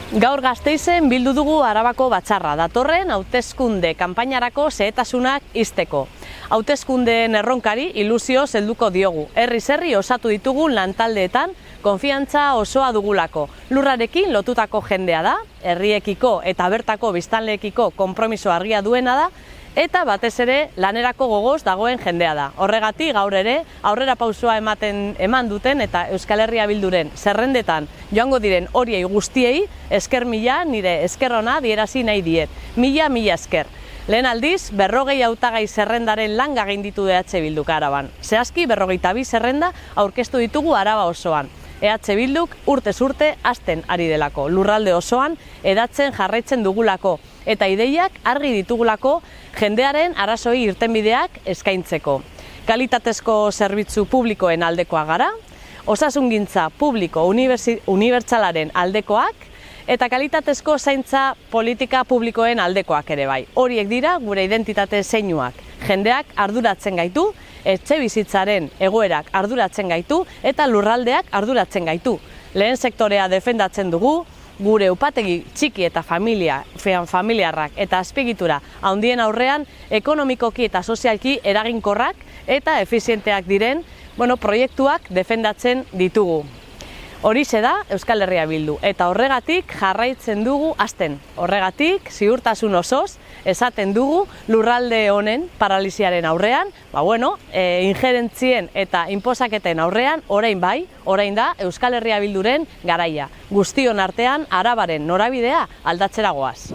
Gaur Gasteizen bildu dugu Arabako batzarra, datorren hauteskunde kanpainarako xehetasunak ixteko. Hauteskundeen erronkari ilusioz helduko diogu. Herri osatu ditugun lantaldeetan konfiantza osoa dugulako. Lurrarekin lotutako jendea da, herriekiko eta bertako biztanleekiko konpromiso argia duena da, eta batez ere lanerako gogoz dagoen jendea da. Horregatik gaur ere aurrera pausua eman duten eta Euskal Herria Bilduren zerrendetan joango diren horiei guztiei esker mila, nire esker ona adierazi nahi diet. Mila esker. Lehen aldiz, 40 hautagai zerrendaren lan gainditu EH Bilduk Araban. Zehazki 42 zerrenda aurkeztu ditugu Araba osoan. EH Bilduk urtez urte hasten ari delako, lurralde osoan hedatzen jarraitzen dugulako eta ideiak argi ditugulako jendearen arazoei irtenbideak eskaintzeko. Kalitatezko zerbitzu publikoen aldekoa gara, osasungintza publiko unibertsalaren aldekoak eta kalitatezko zaintza politika publikoen aldekoak ere bai. Horiek dira gure identitate zeinuak. Jendeak arduratzen gaitu, etxe bizitzaren egoerak arduratzen gaitu eta lurraldeak arduratzen gaitu. Lehen sektorea defendatzen dugu, gure upategi txiki eta familiarrak eta azpiegitura handien aurrean ekonomikoki eta sozialki eraginkorrak eta efizienteak diren proiektuak defendatzen ditugu. Horixe da Euskal Herria Bildu eta horregatik jarraitzen dugu hasten. Horregatik ziurtasun osoz esaten dugu lurralde honen paralisiaren aurrean, injerentzien eta inposaketen aurrean orain da Euskal Herria Bilduren garaia. Guztion artean Arabaren norabidea aldatzera goaz.